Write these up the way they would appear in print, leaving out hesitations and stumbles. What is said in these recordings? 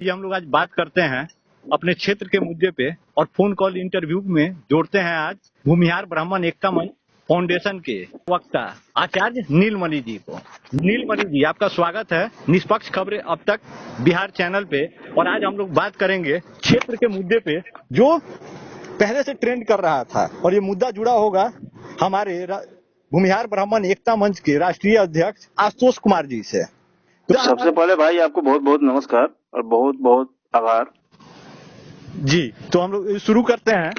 ये हम लोग आज बात करते हैं अपने क्षेत्र के मुद्दे पे और फोन कॉल इंटरव्यू में जोड़ते हैं आज भूमिहार ब्राह्मण एकता मंच फाउंडेशन के वक्ता आचार्य नीलमणि जी को। नीलमणि जी, आपका स्वागत है निष्पक्ष खबरें अब तक बिहार चैनल पे। और आज हम लोग बात करेंगे क्षेत्र के मुद्दे पे जो पहले से ट्रेंड कर रहा था, और ये मुद्दा जुड़ा होगा हमारे भूमिहार ब्राह्मण एकता मंच के राष्ट्रीय अध्यक्ष आशुतोष कुमार जी से। तो सबसे पहले भाई आपको बहुत बहुत नमस्कार और बहुत बहुत आभार जी। तो हम लोग शुरू करते हैं।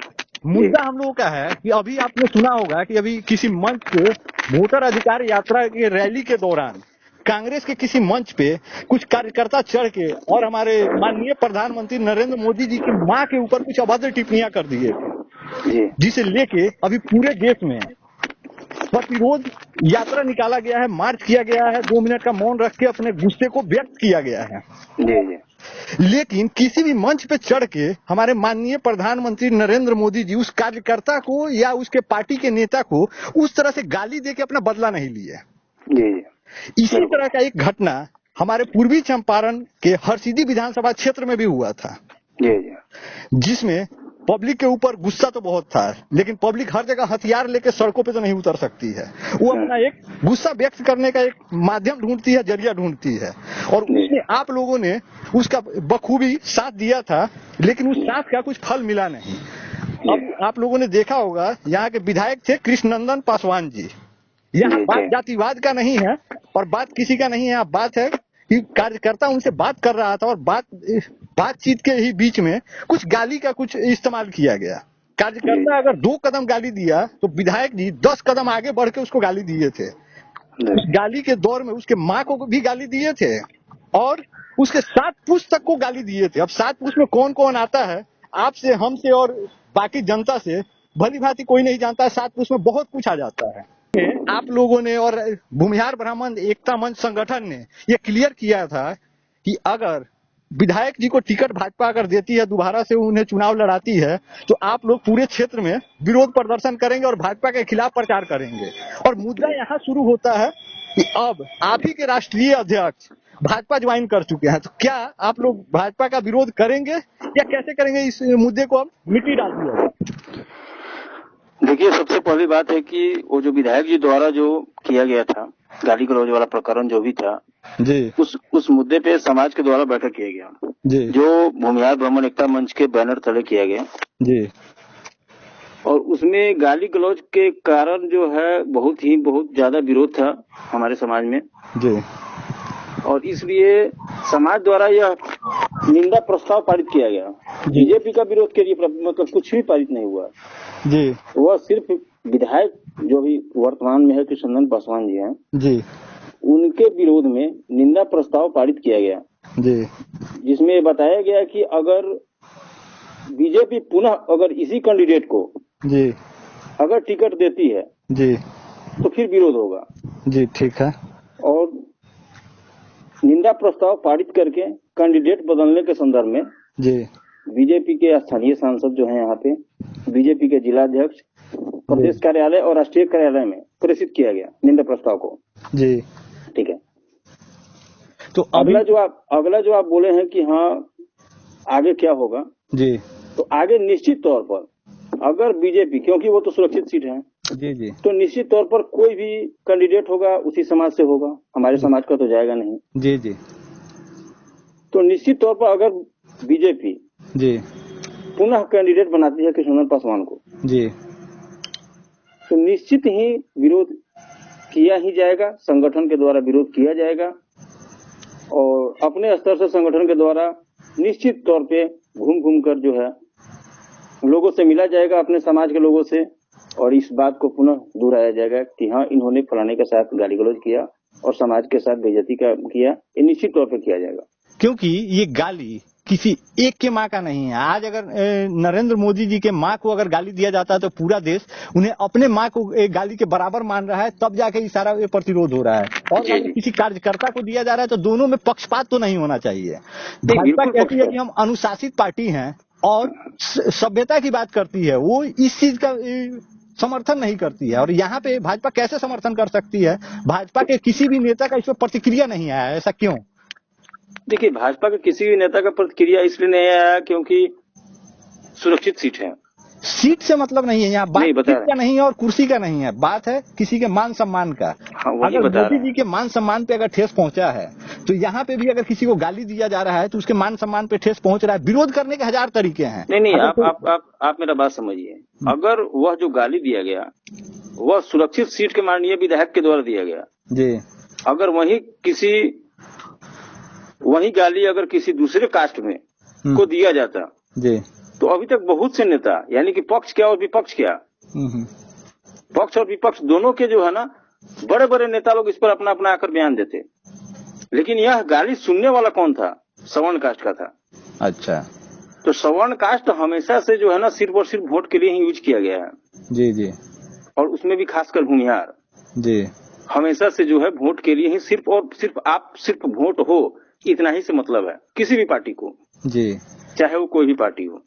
मुद्दा हम लोगों का है कि अभी आपने सुना होगा कि अभी किसी मंच पे वोटर अधिकार यात्रा के रैली के दौरान कांग्रेस के किसी मंच पे कुछ कार्यकर्ता चढ़ के और हमारे माननीय प्रधानमंत्री नरेंद्र मोदी जी की मां के ऊपर कुछ अभद्र टिप्पणियां कर दिए थे, जिसे लेके अभी पूरे देश में प्रतिरोध यात्रा निकाला गया है, मार्च किया गया है, 2 मिनट का मौन रख के अपने गुस्से को व्यक्त किया गया है। लेकिन किसी भी मंच पे चढ़ के हमारे माननीय प्रधानमंत्री नरेंद्र मोदी जी उस कार्यकर्ता को या उसके पार्टी के नेता को उस तरह से गाली देके अपना बदला नहीं लिए। इसी तरह का एक घटना हमारे पूर्वी चंपारण के हरसिद्धि विधानसभा क्षेत्र में भी हुआ था, जिसमें पब्लिक के ऊपर गुस्सा तो बहुत था, लेकिन पब्लिक हर जगह हथियार लेके सड़कों पे तो नहीं उतर सकती है। वो अपना एक गुस्सा व्यक्त करने का एक माध्यम ढूंढती है, जरिया ढूंढती है, और उसमें आप लोगों ने उसका बखूबी साथ दिया था, लेकिन उस साथ का कुछ फल मिला नहीं। अब आप लोगों ने देखा होगा यहाँ के विधायक थे कृष्णनंदन पासवान जी। यहाँ बात जातिवाद का नहीं है और बात किसी का नहीं है, यहाँ बात है कि कार्यकर्ता उनसे बात कर रहा था और बातचीत के ही बीच में कुछ गाली का कुछ इस्तेमाल किया गया। कार्यकर्ता अगर 2 कदम गाली दिया तो विधायक जी 10 कदम आगे बढ़ के उसको गाली दिए थे। उस गाली के दौर में उसके माँ को भी गाली दिए थे और उसके 7 पुरुष तक को गाली दिए थे। अब 7 पुरुष में कौन कौन आता है, आपसे, हमसे और बाकी जनता से भली भांति कोई नहीं जानता है। 7 पुरुष में बहुत कुछ आ जाता है। आप लोगों ने और भूमिहार ब्राह्मण एकता मंच संगठन ने ये क्लियर किया था कि अगर विधायक जी को टिकट भाजपा अगर देती है, दोबारा से उन्हें चुनाव लड़ाती है, तो आप लोग पूरे क्षेत्र में विरोध प्रदर्शन करेंगे और भाजपा के खिलाफ प्रचार करेंगे। और मुद्दा यहाँ शुरू होता है कि अब आप ही के राष्ट्रीय अध्यक्ष भाजपा ज्वाइन कर चुके हैं, तो क्या आप लोग भाजपा का विरोध करेंगे या कैसे करेंगे? इस मुद्दे को अब मिट्टी डाल दिया। देखिए, सबसे पहली बात है कि वो जो विधायक जी द्वारा जो किया गया था गाली गलौज वाला प्रकरण जो भी था जी, उस मुद्दे पे समाज के द्वारा बैठक किया गया जी, जो भूमिहार ब्राह्मण एकता मंच के बैनर तले किया गया जी। और उसमें गाली गलौज के कारण जो है बहुत ज्यादा विरोध था हमारे समाज में जी, और इसलिए समाज द्वारा यह निंदा प्रस्ताव पारित किया गया। बीजेपी का विरोध के लिए मतलब कुछ भी पारित नहीं हुआ जी। वह सिर्फ विधायक जो भी वर्तमान में है कृष्णनंदन पासवान जी हैं जी, उनके विरोध में निंदा प्रस्ताव पारित किया गया जी, जिसमें बताया गया कि अगर बीजेपी पुनः अगर इसी कैंडिडेट को जी अगर टिकट देती है जी तो फिर विरोध होगा जी। ठीक है। और निंदा प्रस्ताव पारित करके कैंडिडेट बदलने के संदर्भ में जी बीजेपी के स्थानीय सांसद जो हैं यहाँ पे, बीजेपी के जिला अध्यक्ष, प्रदेश कार्यालय और राष्ट्रीय कार्यालय में प्रेषित किया गया निंदा प्रस्ताव को जी। ठीक है। तो अगला जो आप बोले हैं कि हाँ आगे क्या होगा जी, तो आगे निश्चित तौर पर अगर बीजेपी, क्योंकि वो तो सुरक्षित सीट है जी जी, तो निश्चित तौर पर कोई भी कैंडिडेट होगा उसी समाज से होगा, हमारे समाज का तो जाएगा नहीं जी जी। तो निश्चित तौर पर अगर बीजेपी जी पुनः कैंडिडेट बनाती है कृष्णनंदन पासवान को जी, तो निश्चित ही विरोध किया ही जाएगा, संगठन के द्वारा विरोध किया जाएगा और अपने स्तर से संगठन के द्वारा निश्चित तौर पे घूम कर जो है लोगों से मिला जाएगा, अपने समाज के लोगों से, और इस बात को पुनः दोहराया जाएगा कि हाँ इन्होंने फलाने के साथ गाली गलौज किया और समाज के साथ बेइज्जती का किया, ये निश्चित तौर पर किया जाएगा। क्योंकि ये गाली किसी एक के माँ का नहीं है। आज अगर नरेंद्र मोदी जी के माँ को अगर गाली दिया जाता है तो पूरा देश उन्हें अपने माँ को गाली के बराबर मान रहा है, तब जाके ये सारा प्रतिरोध हो रहा है। और अगर किसी कार्यकर्ता को दिया जा रहा है तो दोनों में पक्षपात तो नहीं होना चाहिए। भाजपा कहती है कि हम अनुशासित पार्टी हैं और सभ्यता की बात करती है, वो इस चीज का समर्थन नहीं करती है। और यहाँ पे भाजपा कैसे समर्थन कर सकती है? भाजपा के किसी भी नेता का इस पर प्रतिक्रिया नहीं आया, ऐसा क्यों? देखिए, भाजपा के किसी भी नेता का प्रतिक्रिया इसलिए नहीं आया क्योंकि सुरक्षित सीट है। सीट से मतलब नहीं है, यहाँ बात नहीं, बता सीट का नहीं है और कुर्सी का नहीं है, बात है किसी के मान सम्मान का। हाँ, वही अगर बता मोदी रहे जी के मान सम्मान पे अगर ठेस पहुंचा है तो यहाँ पे भी अगर किसी को गाली दिया जा रहा है तो उसके मान सम्मान पे ठेस पहुंच रहा है। विरोध करने के 1000 तरीके हैं। नहीं, आप मेरा बात समझिए। अगर वह जो गाली दिया गया वह सुरक्षित सीट के माननीय विधायक के द्वारा दिया गया जी, अगर वही गाली अगर किसी दूसरे कास्ट में को दिया जाता जी, तो अभी तक बहुत से नेता, यानी कि पक्ष क्या और विपक्ष क्या, पक्ष और विपक्ष दोनों के जो है ना बड़े बड़े नेता लोग इस पर अपना अपना आकर बयान देते। लेकिन यह गाली सुनने वाला कौन था? सवर्ण कास्ट का था। अच्छा, तो सवर्ण कास्ट हमेशा से जो है ना सिर्फ और सिर्फ वोट के लिए ही यूज किया गया है। जी जी, और उसमें भी खासकर भूमिहार जी, हमेशा से जो है वोट के लिए ही सिर्फ और सिर्फ आप सिर्फ वोट हो इतना ही से मतलब है किसी भी पार्टी को जी, चाहे वो कोई भी पार्टी हो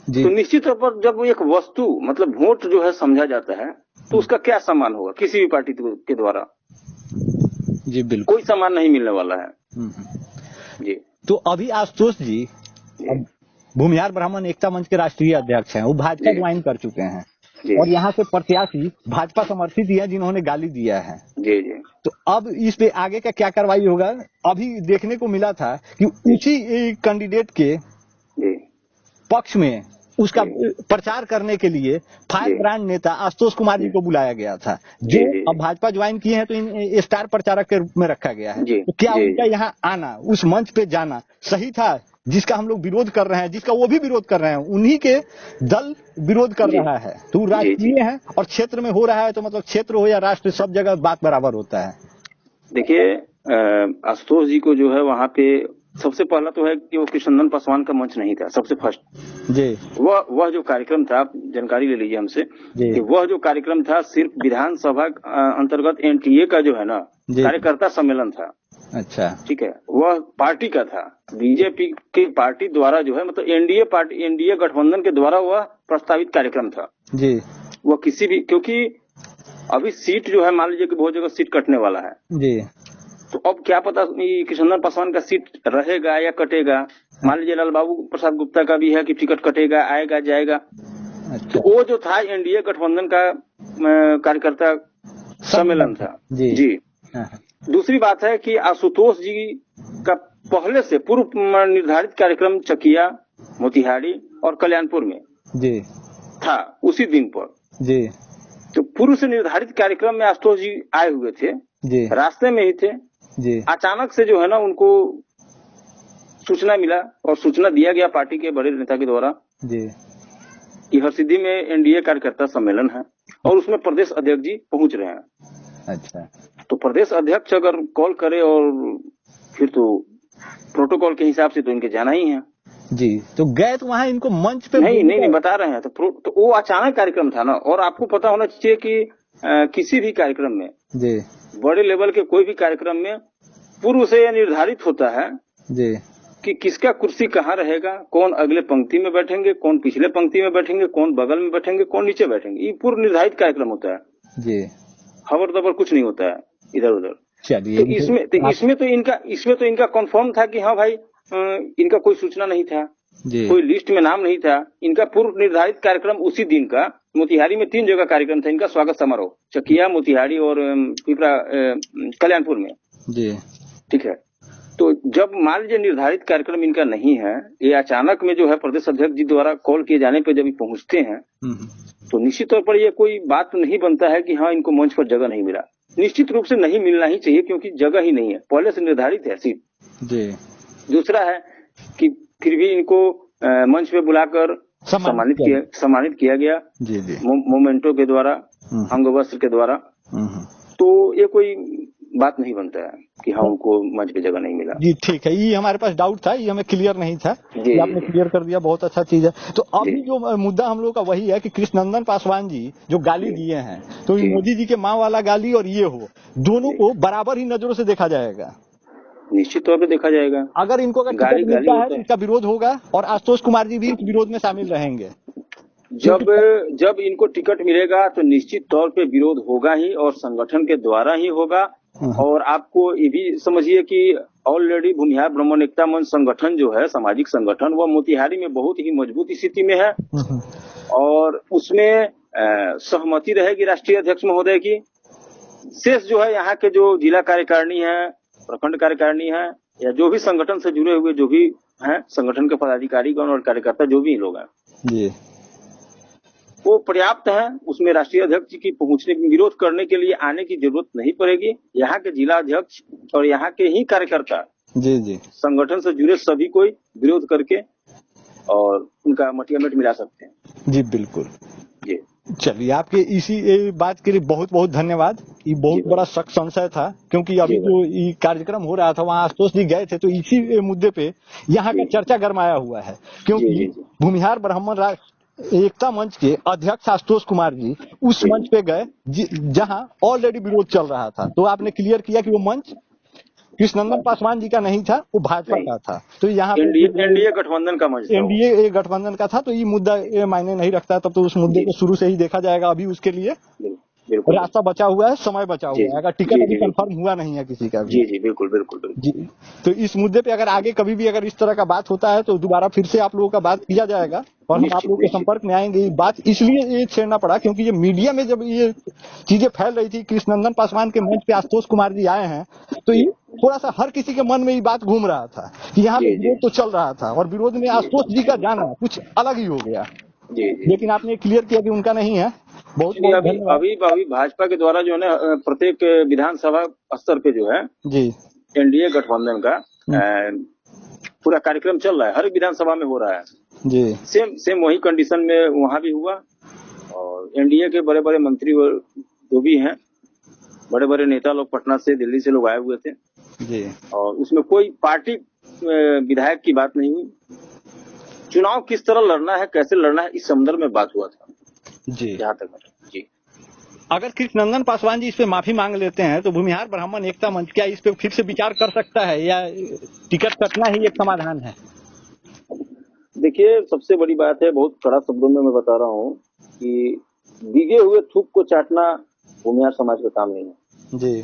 जी। तो निश्चित तौर पर जब एक वस्तु मतलब वोट जो है समझा जाता है तो उसका क्या सम्मान होगा किसी भी पार्टी के द्वारा? जी बिल्कुल, कोई सम्मान नहीं मिलने वाला है। जी, तो अभी आशुतोष जी भूमिहार ब्राह्मण एकता मंच के राष्ट्रीय अध्यक्ष हैं, वो भाजपा ज्वाइन कर चुके हैं और यहाँ से प्रत्याशी भाजपा समर्थित ही है जिन्होंने गाली दिया है। जी जी, तो अब इस पे आगे का क्या कार्रवाई होगा? अभी देखने को मिला था कि उसी कैंडिडेट के पक्ष में उसका प्रचार करने के लिए फायर ब्रांड नेता आशुतोष कुमार जी को बुलाया गया था, जो अब भाजपा ज्वाइन किए हैं तो इन स्टार प्रचारक के रूप में रखा गया है। तो क्या उनका यहाँ आना, उस मंच पे जाना सही था? जिसका हम लोग विरोध कर रहे हैं, जिसका वो भी विरोध कर रहे हैं, उन्हीं के दल विरोध कर रहा है। तो राष्ट्रीय है और क्षेत्र में हो रहा है तो मतलब क्षेत्र हो या राष्ट्र सब जगह बात बराबर होता है। देखिए, आशुतोष जी को जो है वहाँ पे सबसे पहला तो है कि वो कृष्णनंदन पासवान का मंच नहीं था। सबसे फर्स्ट जी, वह जो कार्यक्रम था, आप जानकारी ले लीजिए हमसे कि वह जो कार्यक्रम था सिर्फ विधानसभा अंतर्गत एनटीए का जो है ना कार्यकर्ता सम्मेलन था। अच्छा, ठीक है, वह पार्टी का था, बीजेपी की पार्टी द्वारा जो है मतलब एनडीए गठबंधन के द्वारा वह प्रस्तावित कार्यक्रम था जी। वह किसी भी, क्योंकि अभी सीट जो है मान लीजिए कि बहुत जगह सीट कटने वाला है जी, तो अब क्या पता कृष्णनंदन पासवान का सीट रहेगा या कटेगा। मान लीजिए लाल बाबू प्रसाद गुप्ता का भी है कि टिकट कटेगा, आएगा जाएगा। अच्छा, तो वो जो था एनडीए गठबंधन का कार्यकर्ता सम्मेलन था। जी। दूसरी बात है कि आशुतोष जी का पहले से पूर्व निर्धारित कार्यक्रम चकिया, मोतिहारी और कल्याणपुर में जी था उसी दिन पर जी। तो पूर्व से निर्धारित कार्यक्रम में आशुतोष जी आए हुए थे जी, रास्ते में ही थे जी। अचानक से जो है ना उनको सूचना मिला और सूचना दिया गया पार्टी के बड़े नेता के द्वारा जी कि हरसिद्धि में एनडीए कार्यकर्ता सम्मेलन है और उसमें प्रदेश अध्यक्ष जी पहुंच रहे हैं। अच्छा, तो प्रदेश अध्यक्ष अगर कॉल करे और फिर तो प्रोटोकॉल के हिसाब से तो इनके जाना ही है जी। तो गए तो वहाँ इनको मंच पे नहीं बता रहे हैं। तो वो अचानक कार्यक्रम था ना, और आपको पता होना चाहिए कि किसी भी कार्यक्रम में जी, बड़े लेवल के कोई भी कार्यक्रम में पूर्व से यह निर्धारित होता है जी कि किसका कुर्सी कहाँ रहेगा, कौन अगले पंक्ति में बैठेंगे, कौन पिछले पंक्ति में बैठेंगे, कौन बगल में बैठेंगे, कौन नीचे बैठेंगे। ये पूर्व निर्धारित कार्यक्रम होता है जी, खबर दबर कुछ नहीं होता है इधर उधर। तो इसमें तो इनका कंफर्म था कि हाँ भाई इनका कोई सूचना नहीं था, कोई लिस्ट में नाम नहीं था। इनका पूर्व निर्धारित कार्यक्रम उसी दिन का मोतिहारी में 3 जगह कार्यक्रम था इनका स्वागत समारोह, चकिया, मोतिहारी और पिपरा कल्याणपुर में जी। ठीक है, तो जब मान लीजिए निर्धारित कार्यक्रम इनका नहीं है, ये अचानक में जो है प्रदेश अध्यक्ष जी द्वारा कॉल किए जाने पर जब ये पहुंचते हैं तो निश्चित तौर पर ये कोई बात नहीं बनता है कि हाँ इनको मंच पर जगह नहीं मिला। निश्चित रूप से नहीं मिलना ही चाहिए क्योंकि जगह ही नहीं है, पहले से निर्धारित है सीट जी। दूसरा है कि फिर भी इनको मंच पे बुलाकर सम्मानित किया गया जी जी, मोमेंटो के द्वारा, अंगवस्त्र के द्वारा। तो ये कोई बात नहीं बनता है कि हाँ उनको मंच पे जगह नहीं मिला जी। ठीक है, ये हमारे पास डाउट था, ये हमें क्लियर नहीं था जी, आपने क्लियर कर दिया, बहुत अच्छा चीज है। तो अभी जो मुद्दा हम लोग का वही है कि कृष्णनंदन पासवान जी जो गाली दिए हैं तो मोदी जी के माँ वाला गाली और ये हो दोनों को बराबर ही नजरों से देखा जाएगा। निश्चित तौर पे देखा जाएगा। अगर इनको टिकट मिलता है तो इसका विरोध होगा और आशुतोष कुमार जी भी इस विरोध में शामिल रहेंगे। जब इनको टिकट मिलेगा तो निश्चित तौर पे विरोध होगा ही और संगठन के द्वारा ही होगा और आपको ये भी समझिए कि ऑलरेडी भूमिहार ब्राह्मण एकता मंच संगठन जो है, सामाजिक संगठन, वह मोतिहारी में बहुत ही मजबूत स्थिति में है और उसमें सहमति रहेगी राष्ट्रीय अध्यक्ष महोदय की। शेष जो है यहाँ के जो जिला कार्यकारिणी है, प्रखंड कार्यकारिणी है, या जो भी संगठन से जुड़े हुए जो भी हैं, संगठन के पदाधिकारीगण और कार्यकर्ता जो भी लोग हैं जी, वो पर्याप्त है। उसमें राष्ट्रीय अध्यक्ष की पहुंचने विरोध करने के लिए आने की जरूरत नहीं पड़ेगी। यहाँ के जिला अध्यक्ष और यहाँ के ही कार्यकर्ता जी संगठन से जुड़े सभी कोई विरोध करके और उनका मटियामेट मिला सकते हैं। जी बिल्कुल जी। चलिए, आपके इसी बात के लिए बहुत बहुत धन्यवाद। ये बहुत बड़ा शक संशय था, क्योंकि अभी जो ये कार्यक्रम हो रहा था वहाँ आशुतोष जी गए थे, तो इसी मुद्दे पे यहाँ का चर्चा गरमाया हुआ है, क्योंकि भूमिहार ब्राह्मण एकता मंच के अध्यक्ष आशुतोष कुमार जी उस मंच पे गए जहां ऑलरेडी विरोध चल रहा था। तो आपने क्लियर किया कि वो मंच कृष्णनंदन पासवान जी का नहीं था, वो भाजपा का था। तो यहाँ एनडीए गठबंधन का मंच, एनडीए गठबंधन का था। तो ये मुद्दा मायने नहीं रखता है, तब तो उस मुद्दे को शुरू से ही देखा जाएगा। अभी उसके लिए रास्ता बचा हुआ है, समय बचा हुआ है। अगर टिकट अभी कंफर्म हुआ नहीं है किसी का भी। जी जी बिल्कुल बिल्कुल जी। तो इस मुद्दे पे अगर आगे कभी भी अगर इस तरह का बात होता है तो दोबारा फिर से आप लोगों का बात किया जाएगा और हम आप लोगों के संपर्क में आएंगे। बात इसलिए ये छेड़ना पड़ा क्योंकि ये मीडिया में जब ये चीजें फैल रही थी, कृष्णनंदन पासवान के मंच पे आशुतोष कुमार जी आए हैं, तो ये थोड़ा सा हर किसी के मन में ये बात घूम रहा था कि यहाँ पे विरोध तो चल रहा था और विरोध में आशुतोष जी का जाना कुछ अलग ही हो गया। लेकिन आपने क्लियर किया कि उनका नहीं है। बहुत अभी भाजपा के द्वारा जो है ना, प्रत्येक विधानसभा स्तर पे जो है जी एनडीए गठबंधन का पूरा कार्यक्रम चल रहा है, हर विधानसभा में हो रहा है जी। सेम वही कंडीशन में वहाँ भी हुआ और एनडीए के बड़े बड़े मंत्री जो भी हैं, बड़े बड़े नेता लोग पटना से, दिल्ली से लोग आए हुए थे जी। और उसमें कोई पार्टी विधायक की बात नहीं हुई। चुनाव किस तरह लड़ना है, कैसे लड़ना है, इस संदर्भ में बात हुआ था जी। जहाँ तक जी, अगर कृष्णनंदन पासवान जी इस पे माफी मांग लेते हैं तो भूमिहार ब्राह्मण एकता मंच क्या इस पे फिर से विचार कर सकता है या टिकट कटना ही एक समाधान है? देखिए, सबसे बड़ी बात है, बहुत कड़ा शब्दों में मैं बता रहा हूँ कि भीगे हुए थूक को चाटना भूमिहार समाज का काम नहीं है जी।